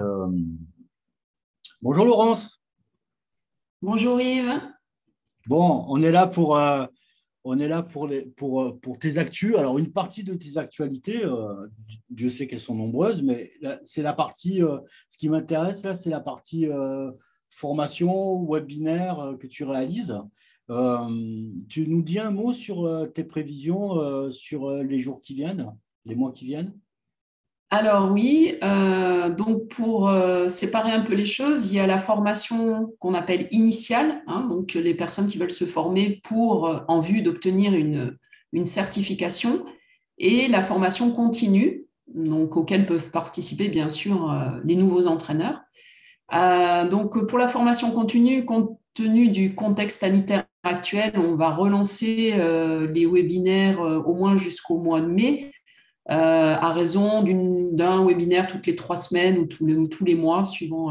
Euh, Bonjour Laurence. Bonjour Yves. Bon, on est là pour tes actus. Alors, une partie de tes actualités, Dieu sait qu'elles sont nombreuses, mais c'est la partie, ce qui m'intéresse là, c'est la partie formation, webinaire que tu réalises. Tu nous dis un mot sur tes prévisions sur les jours qui viennent, les mois qui viennent? Alors oui, donc pour séparer un peu les choses, il y a la formation qu'on appelle initiale, hein, donc les personnes qui veulent se former pour en vue d'obtenir une certification, et la formation continue, donc auxquelles peuvent participer bien sûr les nouveaux entraîneurs. Donc pour la formation continue, compte tenu du contexte sanitaire actuel, on va relancer les webinaires au moins jusqu'au mois de mai. À raison d'un webinaire toutes les 3 semaines ou tous les mois, suivant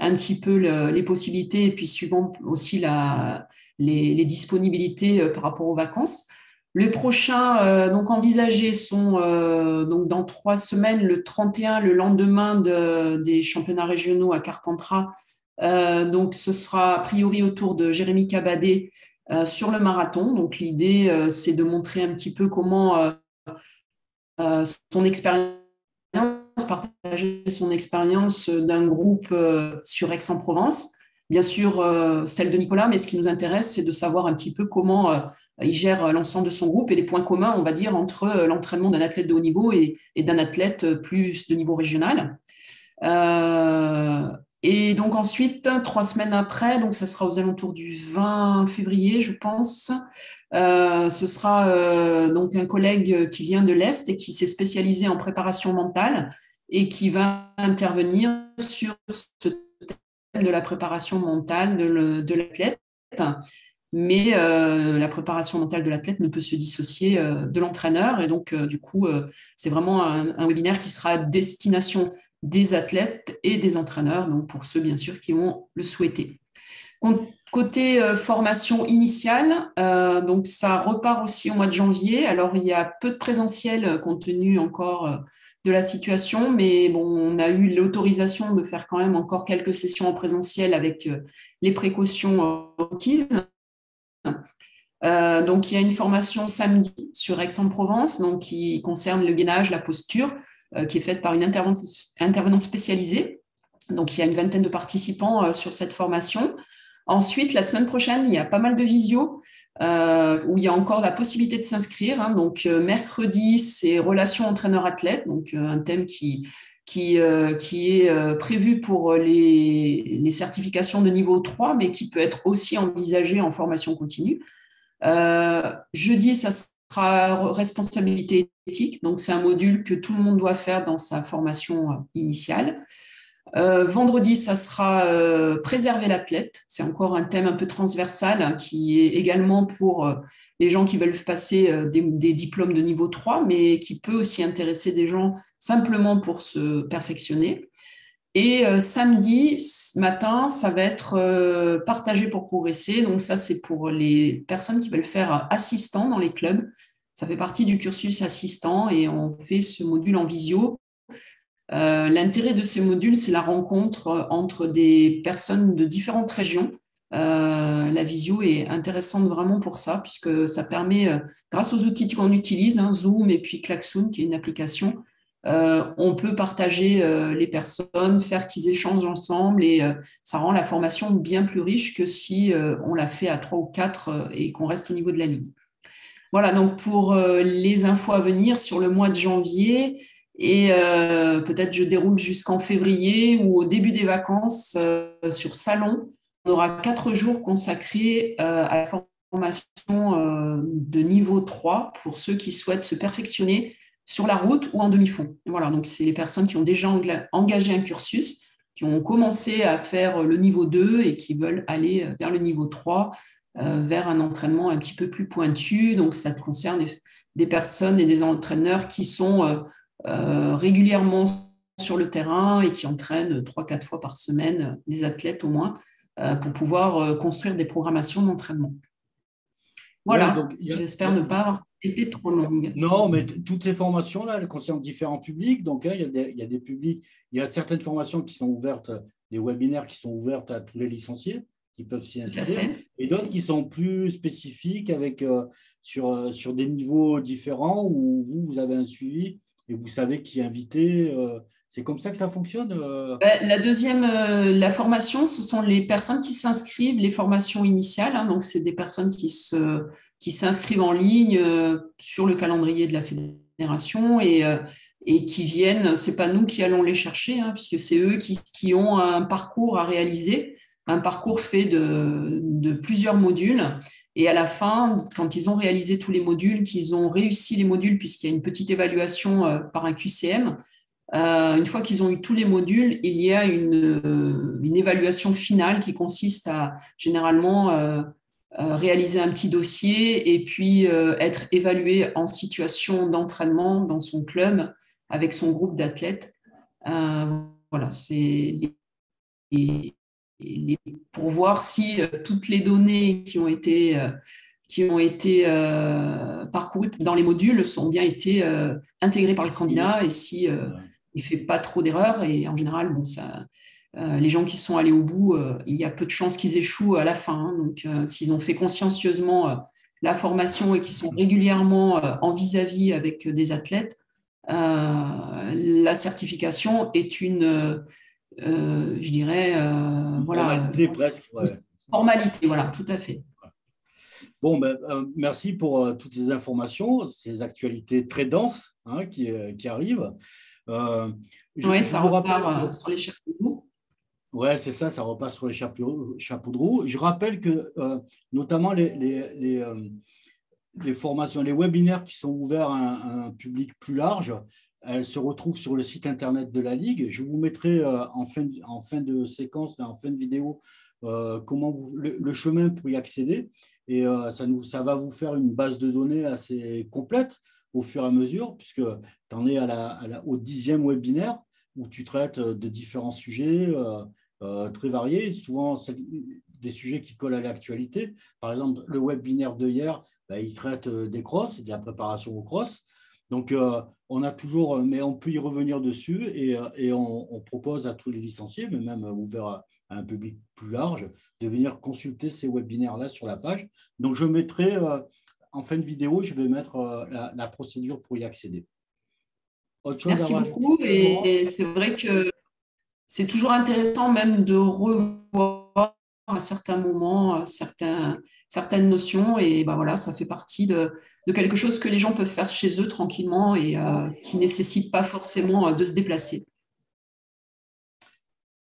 un petit peu les possibilités et puis suivant aussi les disponibilités par rapport aux vacances. Les prochains donc envisagés sont donc dans 3 semaines, le 31, le lendemain des championnats régionaux à Carpentras. Donc ce sera a priori autour de Jérémy Cabadé sur le marathon. Donc l'idée, c'est de montrer un petit peu comment son expérience, partager son expérience d'un groupe sur Aix-en-Provence. Bien sûr, celle de Nicolas, mais ce qui nous intéresse, c'est de savoir un petit peu comment il gère l'ensemble de son groupe et les points communs, on va dire, entre l'entraînement d'un athlète de haut niveau et d'un athlète plus de niveau régional. Euh, et donc ensuite, 3 semaines après, donc ça sera aux alentours du 20 février, je pense. Ce sera donc un collègue qui vient de l'Est et qui s'est spécialisé en préparation mentale et qui va intervenir sur ce thème de la préparation mentale de l'athlète. Mais la préparation mentale de l'athlète ne peut se dissocier de l'entraîneur. Et donc, du coup, c'est vraiment un webinaire qui sera à destination des athlètes et des entraîneurs, donc pour ceux, bien sûr, qui vont le souhaiter. Côté formation initiale, donc ça repart aussi au mois de janvier. Alors, il y a peu de présentiel compte tenu encore de la situation, mais bon, on a eu l'autorisation de faire quand même encore quelques sessions en présentiel avec les précautions requises. Donc, il y a une formation samedi sur Aix-en-Provence, donc qui concerne le gainage, la posture, qui est faite par une intervenante spécialisée. Donc, il y a une vingtaine de participants sur cette formation. Ensuite, la semaine prochaine, il y a pas mal de visio où il y a encore la possibilité de s'inscrire, hein. Donc, mercredi, c'est relations entraîneur-athlète, donc un thème qui est prévu pour les certifications de niveau 3, mais qui peut être aussi envisagé en formation continue. Jeudi, ça sera responsabilité éthique, donc c'est un module que tout le monde doit faire dans sa formation initiale. Vendredi, ça sera préserver l'athlète. C'est encore un thème un peu transversal hein, qui est également pour les gens qui veulent passer des diplômes de niveau 3, mais qui peut aussi intéresser des gens simplement pour se perfectionner. Et samedi matin, ça va être partagé pour progresser. Donc ça, c'est pour les personnes qui veulent faire assistant dans les clubs. Ça fait partie du cursus assistant et on fait ce module en visio. L'intérêt de ces modules, c'est la rencontre entre des personnes de différentes régions. La visio est intéressante vraiment pour ça, puisque ça permet, grâce aux outils qu'on utilise, hein, Zoom et puis Klaxoon, qui est une application, on peut partager les personnes, faire qu'ils échangent ensemble et ça rend la formation bien plus riche que si on l'a fait à 3 ou 4 et qu'on reste au niveau de la ligne. Voilà, donc pour les infos à venir sur le mois de janvier, et peut-être je déroule jusqu'en février ou au début des vacances sur Salon. On aura 4 jours consacrés à la formation de niveau 3 pour ceux qui souhaitent se perfectionner sur la route ou en demi-fond. Voilà, donc c'est les personnes qui ont déjà engagé un cursus, qui ont commencé à faire le niveau 2 et qui veulent aller vers le niveau 3 vers un entraînement un petit peu plus pointu. Donc, ça concerne des personnes et des entraîneurs qui sont régulièrement sur le terrain et qui entraînent 3, 4 fois par semaine des athlètes au moins pour pouvoir construire des programmations d'entraînement. Ouais, Voilà, donc j'espère ne pas avoir. était trop longue. Non, mais toutes ces formations-là, elles concernent différents publics. Donc, hein, il y a des publics, il y a certaines formations qui sont ouvertes, des webinaires qui sont ouvertes à tous les licenciés qui peuvent s'y Tout à inscrire, fait. et d'autres qui sont plus spécifiques avec, sur des niveaux différents où vous avez un suivi et vous savez qui est invité. C'est comme ça que ça fonctionne. La deuxième, la formation, ce sont les personnes qui s'inscrivent, les formations initiales. Hein, donc, c'est des personnes qui s'inscrivent en ligne sur le calendrier de la fédération et qui viennent. C'est pas nous qui allons les chercher, hein, puisque c'est eux qui ont un parcours à réaliser, un parcours fait de plusieurs modules. Et à la fin, quand ils ont réalisé tous les modules, qu'ils ont réussi les modules, puisqu'il y a une petite évaluation par un QCM, une fois qu'ils ont eu tous les modules, il y a une évaluation finale qui consiste à généralement réaliser un petit dossier et puis être évalué en situation d'entraînement dans son club avec son groupe d'athlètes. Voilà, c'est pour voir si toutes les données qui ont été parcourues dans les modules ont bien été intégrées par le candidat et si il ne fait pas trop d'erreurs. Et en général, bon, les gens qui sont allés au bout, il y a peu de chances qu'ils échouent à la fin. Hein. Donc, s'ils ont fait consciencieusement la formation et qu'ils sont régulièrement en vis-à-vis avec des athlètes, la certification est je dirais, Une voilà, formalité presque. Ouais. formalité. Voilà, tout à fait. Bon, ben, merci pour toutes ces informations, ces actualités très denses hein, qui arrivent. Euh, Oui, je ça vous rappelle repart que, sur les chapeaux de roue. ouais, c'est ça, ça repasse sur les chapeaux de roue. Je rappelle que notamment les formations, les webinaires qui sont ouverts à un public plus large, elles se retrouvent sur le site internet de la Ligue. Je vous mettrai en fin de séquence, en fin de vidéo, comment le chemin pour y accéder. Et ça va vous faire une base de données assez complète au fur et à mesure, puisque tu en es au 10e webinaire où tu traites de différents sujets très variés, souvent des sujets qui collent à l'actualité. Par exemple, le webinaire de hier, ben, il traite des crosses, de la préparation aux crosses. Donc, on a toujours, mais on peut y revenir dessus et on propose à tous les licenciés, mais même ouvert à un public plus large, de venir consulter ces webinaires-là sur la page. Donc, je mettrai, en fin de vidéo, je vais mettre la procédure pour y accéder. Autre chose à Merci rajouter, beaucoup. Laurence? Et c'est vrai que c'est toujours intéressant même de revoir à certains moments certaines notions. Et ben voilà, ça fait partie de quelque chose que les gens peuvent faire chez eux tranquillement et qui ne nécessite pas forcément de se déplacer.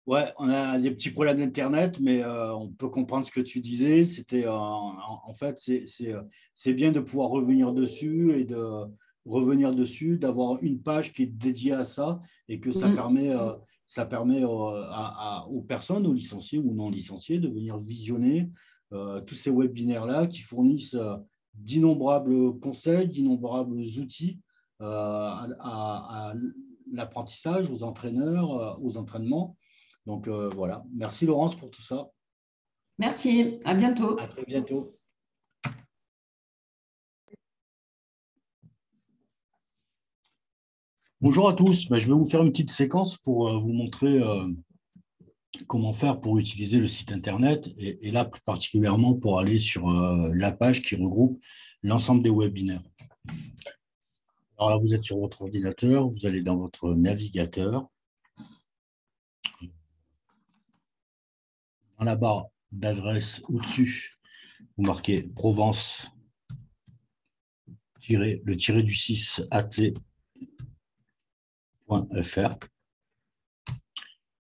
Ouais, on a des petits problèmes d'Internet, mais on peut comprendre ce que tu disais. C'était, en fait, c'est bien de pouvoir revenir dessus et de revenir dessus, d'avoir une page qui est dédiée à ça et que ça permet aux personnes, aux licenciés ou non licenciés, de venir visionner tous ces webinaires-là qui fournissent d'innombrables conseils, d'innombrables outils à l'apprentissage, aux entraîneurs, aux entraînements. Donc voilà, merci Laurence pour tout ça. Merci, à À bientôt. très bientôt. Bonjour à tous. Ben, je vais vous faire une petite séquence pour vous montrer comment faire pour utiliser le site internet et là plus particulièrement pour aller sur la page qui regroupe l'ensemble des webinaires. Alors là, vous êtes sur votre ordinateur, vous allez dans votre navigateur. Dans la barre d'adresse au-dessus, vous marquez Provence, le tiré du 6 athlé.fr.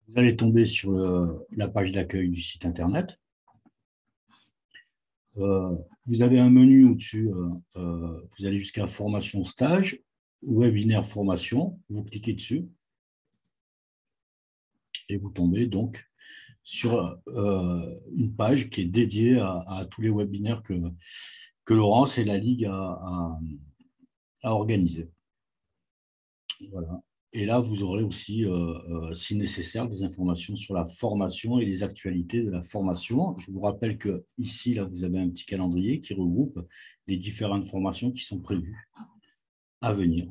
Vous allez tomber sur la page d'accueil du site internet. Vous avez un menu au-dessus, vous allez jusqu'à formation stage, webinaire formation, vous cliquez dessus et vous tombez donc sur une page qui est dédiée à tous les webinaires que Laurence et la Ligue a organisés. Voilà. Et là, vous aurez aussi, si nécessaire, des informations sur la formation et les actualités de la formation. Je vous rappelle que ici, là, vous avez un petit calendrier qui regroupe les différentes formations qui sont prévues à venir.